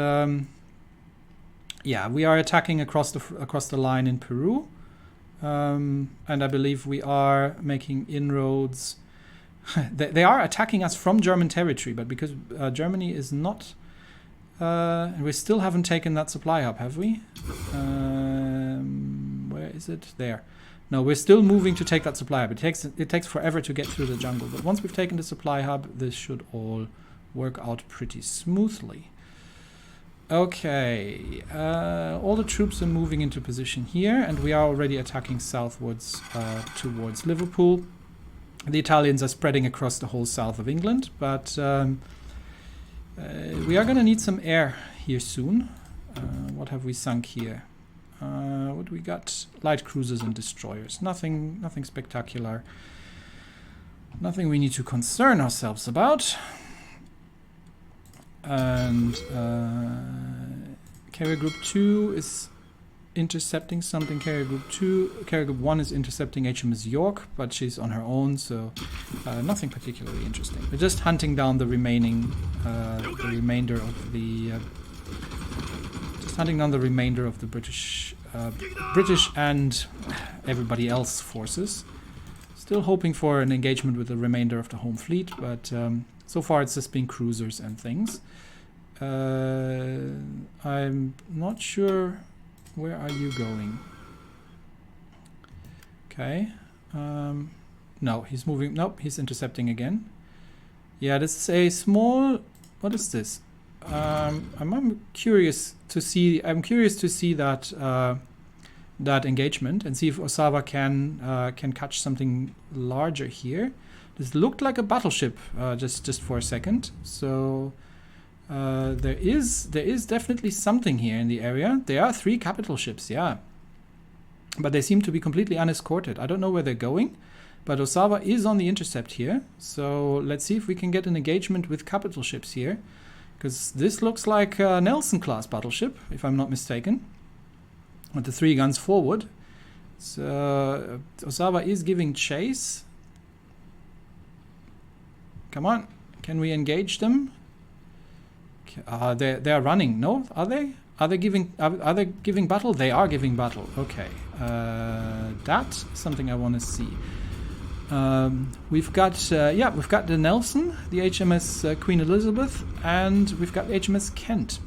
yeah, we are attacking across the line in Peru, and I believe we are making inroads. They are attacking us from German territory, but because Germany is not. We still haven't taken that supply hub, have we? Where is it? There. No, we're still moving to take that supply hub. It takes forever to get through the jungle, but once we've taken the supply hub, this should all work out pretty smoothly. Okay, all the troops are moving into position here, and we are already attacking southwards towards Liverpool. The Italians are spreading across the whole south of England, but we are going to need some air here soon. What have we sunk here? What do we got? Light cruisers and destroyers. Nothing spectacular. Nothing we need to concern ourselves about. And Carrier Group 2 is intercepting something. Carrier Group 1 is intercepting HMS York, but she's on her own, so nothing particularly interesting. We're just hunting down the remainder of the British and everybody else forces. Still hoping for an engagement with the remainder of the home fleet, but so far it's just been cruisers and things. I'm not sure. Where are you going? Okay. No, he's moving. Nope, he's intercepting again. Yeah, this is a small. What is this? I'm curious to see. I'm curious to see that that engagement and see if Osava can catch something larger here. This looked like a battleship just for a second. So there is definitely something here in the area. There are 3 capital ships, yeah. But they seem to be completely unescorted. I don't know where they're going, but Osawa is on the intercept here. So let's see if we can get an engagement with capital ships here. Because this looks like a Nelson-class battleship, if I'm not mistaken. With the 3 guns forward. So Osawa is giving chase. Come on, can we engage them? They're running. No, are they? Are they giving battle? They are giving battle. Okay, that's something I want to see. We've got the Nelson, the HMS Queen Elizabeth, and we've got the HMS Kent.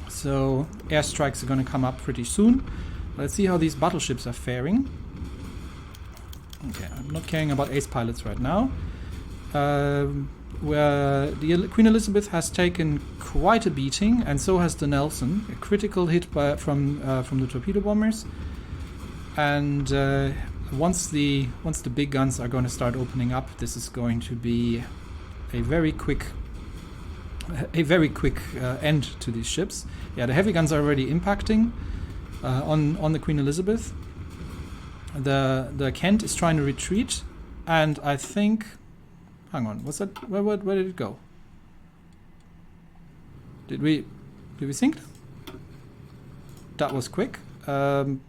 So airstrikes are going to come up pretty soon. Let's see how these battleships are faring. Okay, I'm not caring about ace pilots right now. Where the Queen Elizabeth has taken quite a beating, and so has the Nelson. A critical hit from the torpedo bombers. And once the big guns are going to start opening up, this is going to be a very quick end to these ships. Yeah, the heavy guns are already impacting on the Queen Elizabeth. The Kent is trying to retreat, and I think. Hang on, what's that? Where did it go? Did we sink? That was quick. No,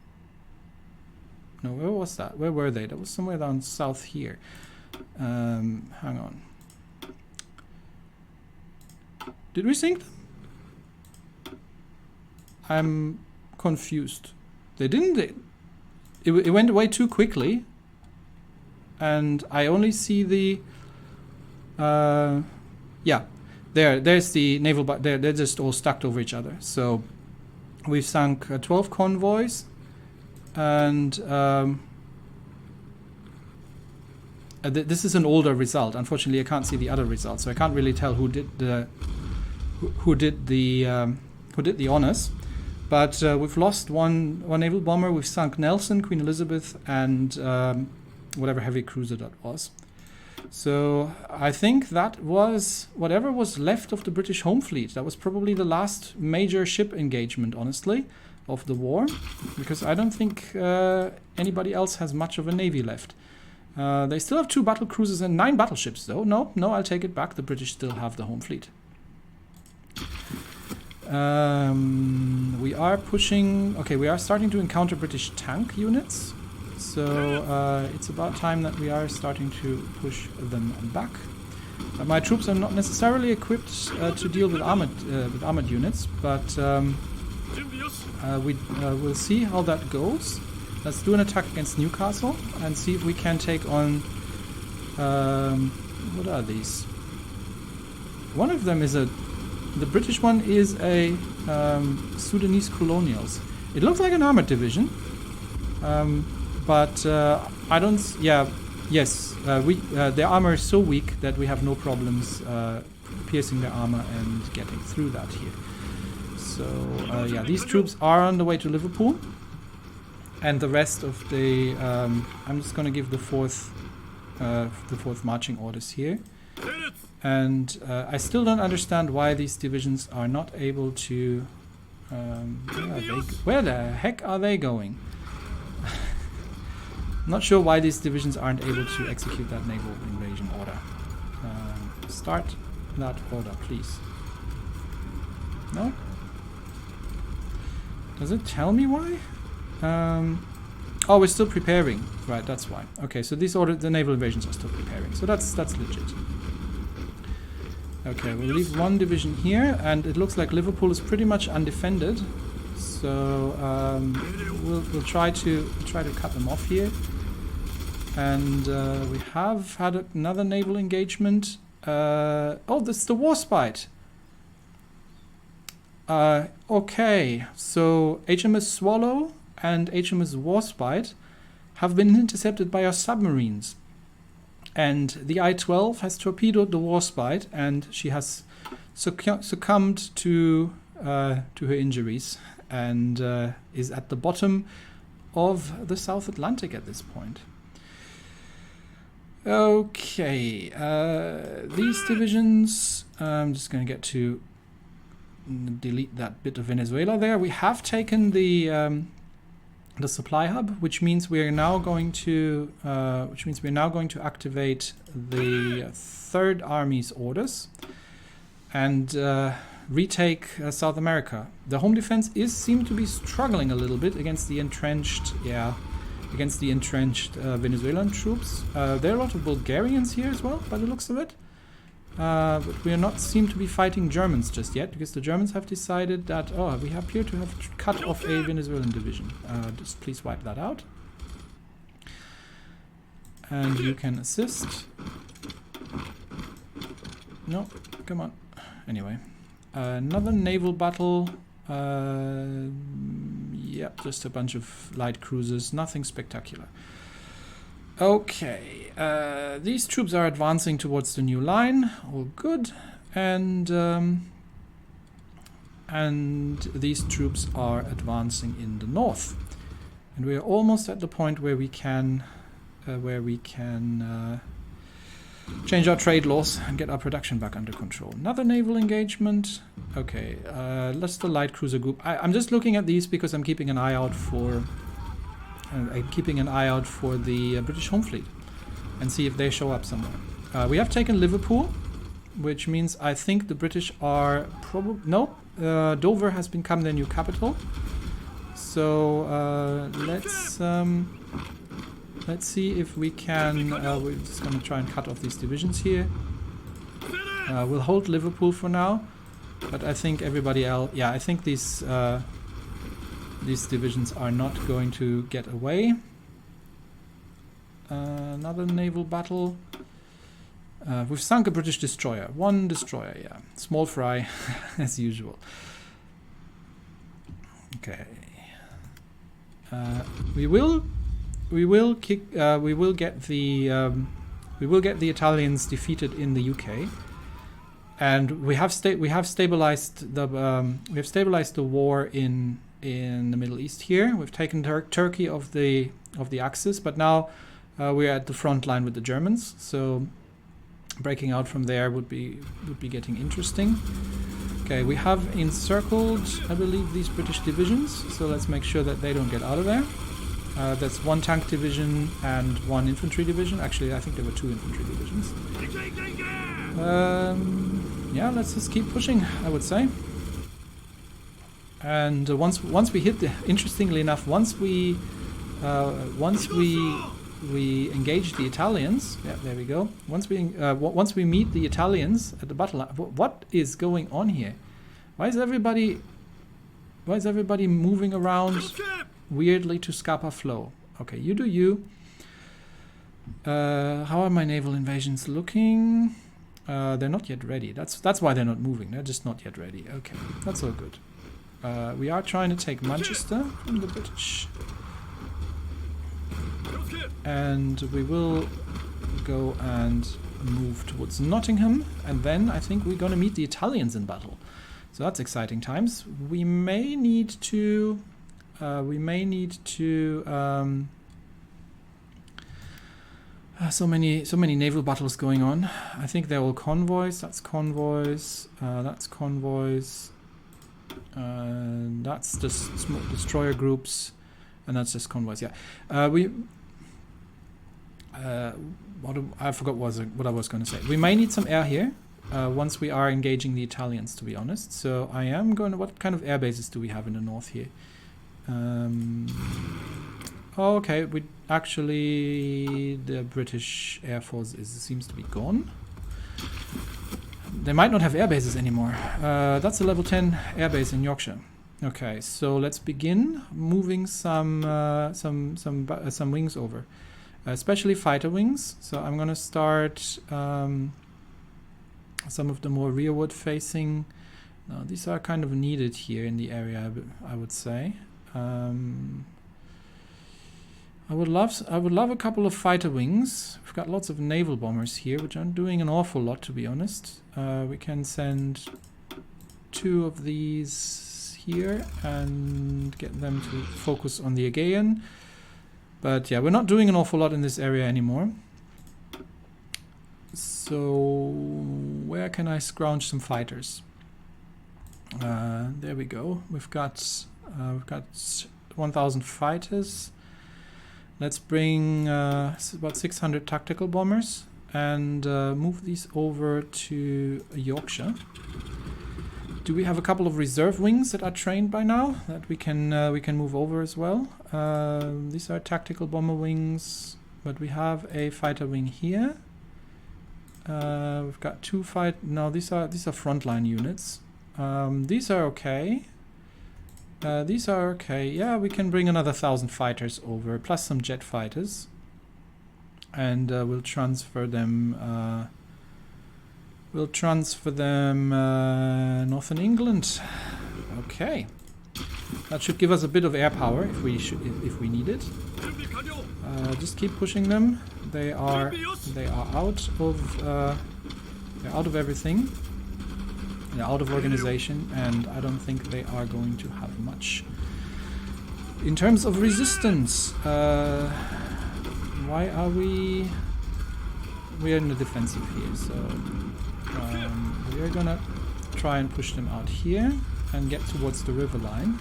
where was that? Where were they? That was somewhere down south here. Hang on. Did we sink them? I'm confused. They didn't. It went away too quickly, and I only see the. Yeah, there's the naval, but they're just all stacked over each other. So we've sunk 12 convoys, and this is an older result. Unfortunately, I can't see the other results, so I can't really tell who did the honors. But we've lost one naval bomber. We've sunk Nelson, Queen Elizabeth, and whatever heavy cruiser that was. So I think that was whatever was left of the British home fleet. That was probably the last major ship engagement, honestly, of the war, because I don't think anybody else has much of a navy left. They still have 2 battle cruisers and 9 battleships, though. No, I'll take it back. The British still have the home fleet. We are pushing. Okay, we are starting to encounter British tank units. So it's about time that we are starting to push them back. My troops are not necessarily equipped to deal with armored units, but we'll see how that goes. Let's do an attack against Newcastle and see if we can take on. What are these? One of them is the British one is a Sudanese colonials. It looks like an armored division. But I don't. Yeah, yes. Their armor is so weak that we have no problems piercing their armor and getting through that here. So yeah, these troops are on the way to Liverpool, and the rest of the. I'm just going to give the fourth marching orders here, and I still don't understand why these divisions are not able to. Where the heck are they going? Not sure why these divisions aren't able to execute that naval invasion order. Start that order, please. No? Does it tell me why? Oh, we're still preparing. Right, that's why. Okay, so the naval invasions are still preparing. So that's legit. Okay, we'll leave 1 division here, and it looks like Liverpool is pretty much undefended. So we'll try to cut them off here, and we have had another naval engagement. Oh, this is the Warspite. Okay, so HMS Swallow and HMS Warspite have been intercepted by our submarines, and the I-12 has torpedoed the Warspite, and she has succumbed to her injuries. And is at the bottom of the South Atlantic at this point. Okay, these divisions, I'm just going to get to delete that bit of Venezuela there. We have taken the supply hub, which means we are now going to activate the Third Army's orders and retake South America. The home defense seem to be struggling a little bit against the entrenched Venezuelan troops. There are a lot of Bulgarians here as well, by the looks of it. But we are not seem to be fighting Germans just yet, because the Germans have decided that, we appear to have cut off a Venezuelan division. Just please wipe that out. And you can assist. No, come on. Anyway, another naval battle. Yep, just a bunch of light cruisers, nothing spectacular. Okay, these troops are advancing towards the new line, all good, and these troops are advancing in the north, and we are almost at the point where we can change our trade laws and get our production back under control. Another naval engagement. Okay, that's the light cruiser group. I'm just looking at these because I'm keeping an eye out for the British Home Fleet and see if they show up somewhere. We have taken Liverpool, which means I think the British are probably... No, Dover has become their new capital. So let's see if we can... we're just going to try and cut off these divisions here. We'll hold Liverpool for now, but I think everybody else... Yeah, I think these divisions are not going to get away. Another naval battle. We've sunk a British destroyer. One destroyer, yeah. Small fry, as usual. Okay. We will get the Italians defeated in the UK, and we have stabilized the war in the Middle East here. We've taken Turkey of the Axis, but now we're at the front line with the Germans. So breaking out from there would be getting interesting. Okay, we have encircled, I believe, these British divisions. So let's make sure that they don't get out of there. That's one tank division and one infantry division. Actually, I think there were two infantry divisions. Yeah, let's just keep pushing, I would say. And once we hit the, interestingly enough, once we engage the Italians, yeah, there we go. Once we meet the Italians at the battle line, what is going on here? Why is everybody moving around weirdly to Scapa Flow? Okay, you do you. How are my naval invasions looking? They're not yet ready. That's why they're not moving. They're just not yet ready. Okay, that's all good. We are trying to take Manchester from the British. And we will go and move towards Nottingham. And then I think we're going to meet the Italians in battle. So that's exciting times. We may need to... so many naval battles going on. I think they're all convoys. That's convoys. That's convoys. That's just small destroyer groups, and that's just convoys. Yeah. I forgot what I was going to say. We may need some air here once we are engaging the Italians, to be honest. So I am going to... What kind of air bases do we have in the north here? Oh, okay. We actually, the British Air Force seems to be gone. They might not have air bases anymore. That's a level 10 air base in Yorkshire. Okay, so let's begin moving some wings over, especially fighter wings. So I'm gonna start some of the more rearward facing. Now, these are kind of needed here in the area, I would say. I would love a couple of fighter wings. We've got lots of naval bombers here, which aren't doing an awful lot, to be honest. We can send 2 of these here and get them to focus on the Aegean. But yeah, we're not doing an awful lot in this area anymore. So where can I scrounge some fighters? There we go. We've got 1,000 fighters. Let's bring about 600 tactical bombers and move these over to Yorkshire. Do we have a couple of reserve wings that are trained by now that we can move over as well? These are tactical bomber wings, but we have a fighter wing here. We've got two no, these are frontline units. These are okay. These are okay. Yeah, we can bring another 1,000 fighters over, plus some jet fighters, and we'll transfer them. Northern England. Okay, that should give us a bit of air power if we need it. Just keep pushing them. They are out of everything. They're out of organization, and I don't think they are going to have much. In terms of resistance, why are we are in the defensive here, so we're gonna try and push them out here and get towards the river line.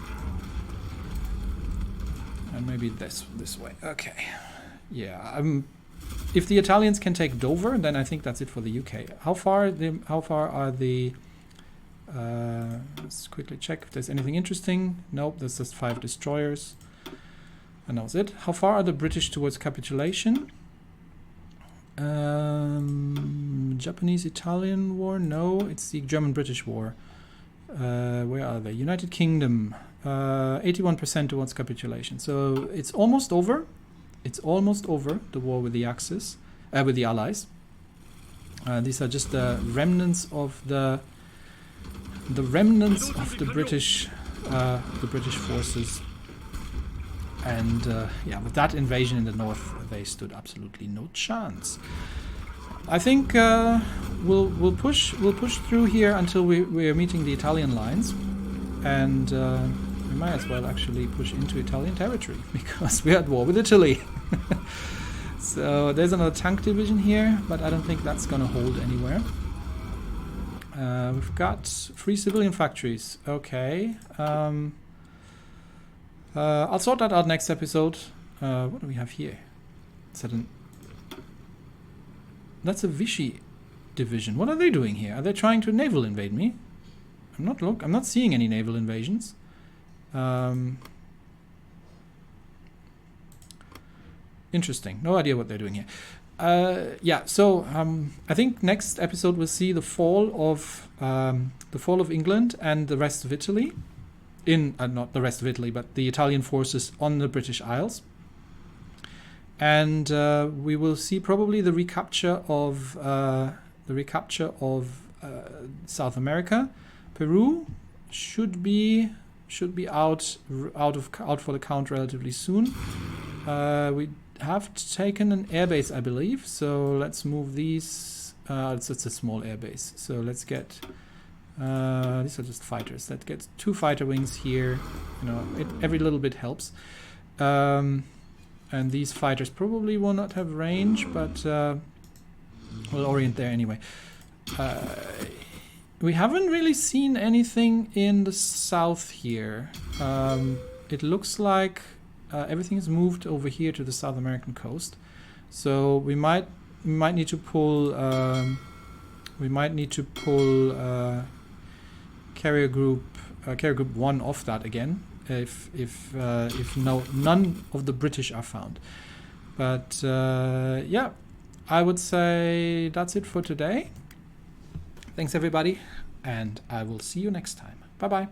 And maybe this way. Okay. Yeah, if the Italians can take Dover, then I think that's it for the UK. How far are the let's quickly check if there's anything interesting. Nope, there's just 5 destroyers. And that was it. How far are the British towards capitulation? Japanese-Italian war? No, it's the German-British war. Where are they? United Kingdom. 81% towards capitulation. So it's almost over. It's almost over, the war with the Axis, with the Allies. These are just the remnants of the British forces. And yeah, with that invasion in the north, they stood absolutely no chance. I think we'll push through here until we are meeting the Italian lines, and we might as well actually push into Italian territory because we're at war with Italy. So there's another tank division here, but I don't think that's gonna hold anywhere. We've got 3 civilian factories. Okay. I'll sort that out next episode. What do we have here? That's a Vichy division. What are they doing here? Are they trying to naval invade me? I'm not seeing any naval invasions. Interesting. No idea what they're doing here. Yeah. So I think next episode we'll see the fall of England and the rest of Italy. Not the rest of Italy, but the Italian forces on the British Isles. And we will see probably the recapture of South America. Peru should be out for the count relatively soon. We have taken an airbase, I believe. So let's move these. It's a small airbase. So let's get. These are just fighters. Let's get 2 fighter wings here. You know, every little bit helps. And these fighters probably will not have range, but we'll orient there anyway. We haven't really seen anything in the south here. It looks like everything is moved over here to the South American coast. So we might need to pull. Carrier group 1 off that again if none of the British are found. But yeah, I would say that's it for today. Thanks everybody, and I will see you next time. Bye bye.